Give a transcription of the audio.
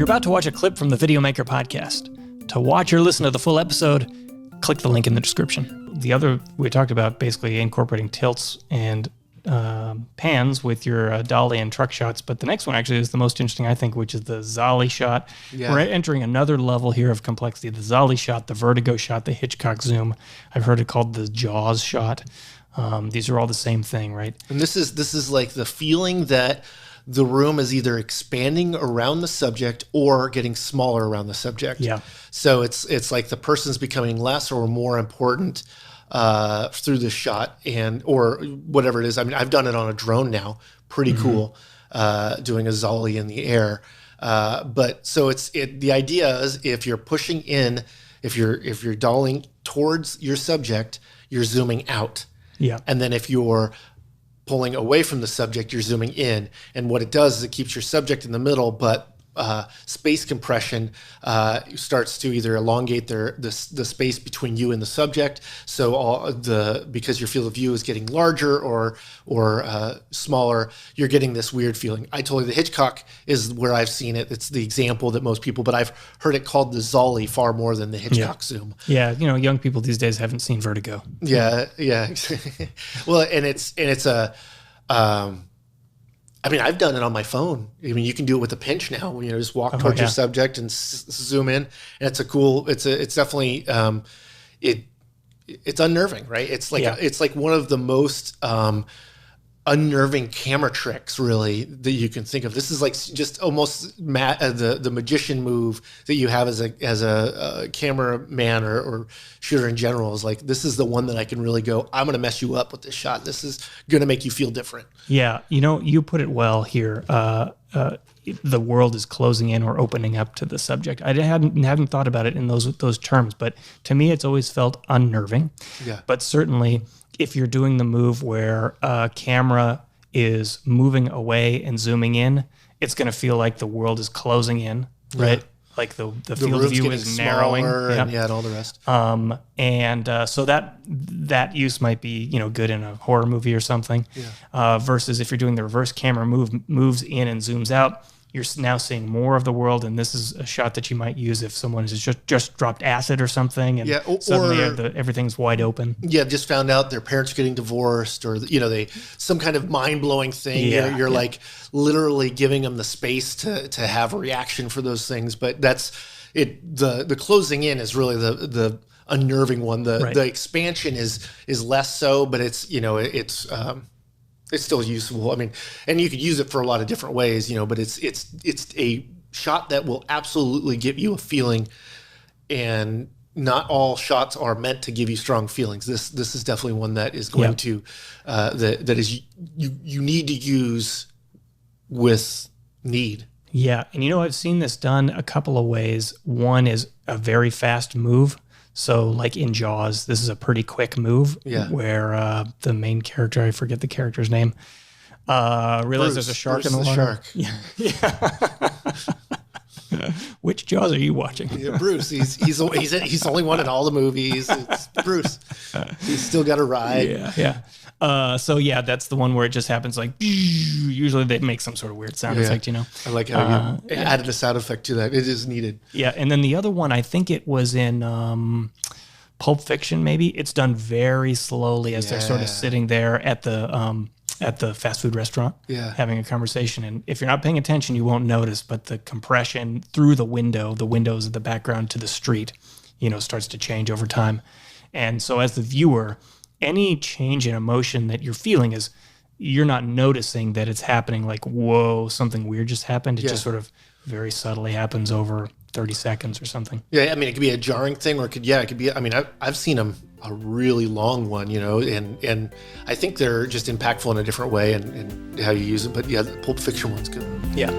You're about to watch a clip from the Videomaker podcast. To watch or listen to the full episode, click the link in the description. The other, we talked about basically incorporating tilts and pans with your dolly and truck shots, but the next one actually is the most interesting, I think, which is the Zolly shot. Yeah. We're entering another level here of complexity. The Zolly shot, the Vertigo shot, the Hitchcock Zoom. I've heard it called the Jaws shot. These are all the same thing, right? And this is like the feeling that the room is either expanding around the subject or getting smaller around the subject. Yeah. So it's like the person's becoming less or more important through the shot or whatever it is. I mean, I've done it on a drone now. Pretty cool, doing a Zolly in the air. But so the idea is if you're pushing in, if you're dollying towards your subject, you're zooming out. Yeah. And then if you're pulling away from the subject, you're zooming in. And what it does is it keeps your subject in the middle, but space compression starts to either elongate the space between you and the subject. So because your field of view is getting larger or smaller, you're getting this weird feeling. The Hitchcock is where I've seen it. It's the example that most people, but I've heard it called the Zolly far more than the Hitchcock Zoom. Yeah, young people these days haven't seen Vertigo. Yeah. Well, and it's a. I mean, I've done it on my phone. I mean, you can do it with a pinch now. Just walk towards your subject and zoom in. And it's it's definitely, it's unnerving, right? It's like one of the most unnerving camera tricks, really, that you can think of. This is like just almost the magician move that you have as a cameraman or shooter in general. Is like, this is the one that I can really go, I'm going to mess you up with this shot. This is going to make you feel different. Yeah, you put it well here. The world is closing in or opening up to the subject. I hadn't thought about it in those terms, but to me, it's always felt unnerving. Yeah. But certainly, if you're doing the move where a camera is moving away and zooming in, it's going to feel like the world is closing in, right? Yeah. Like the field of view is narrowing, and all the rest. So that use might be good in a horror movie or something. Yeah. Versus if you're doing the reverse camera moves in and zooms out, you're now seeing more of the world, and this is a shot that you might use if someone has just dropped acid or something, and suddenly everything's wide open. Yeah, just found out their parents are getting divorced, or some kind of mind-blowing thing. Yeah, you're like literally giving them the space to have a reaction for those things. But that's it. The closing in is really the unnerving one. The expansion is less so, but it's it's still useful. I mean, and you could use it for a lot of different ways, but it's a shot that will absolutely give you a feeling, and not all shots are meant to give you strong feelings. This is definitely one that is going to that is you need to use with need. Yeah, and I've seen this done a couple of ways. One is a very fast move. So like in Jaws, this is a pretty quick move where the main character, I forget the character's name, realizes there's a shark in the water. Yeah. Which Jaws are you watching? Yeah, Bruce. He's only one in all the movies. It's Bruce. He's still got a ride. Yeah. That's the one where it just happens like, usually they make some sort of weird sound effect, I like how you added a sound effect to that. It is needed. Yeah, and then the other one, I think it was in Pulp Fiction, maybe. It's done very slowly as they're sort of sitting there at the fast food restaurant having a conversation. And if you're not paying attention, you won't notice, but the compression through the windows of the background to the street, starts to change over time. And so as the viewer, any change in emotion that you're feeling is you're not noticing that it's happening like, whoa, something weird just happened. It just sort of very subtly happens over 30 seconds or something. Yeah, I mean, it could be a jarring thing, or it could be, I mean, I've seen a really long one, and I think they're just impactful in a different way and how you use it. But yeah, the Pulp Fiction one's good. Yeah.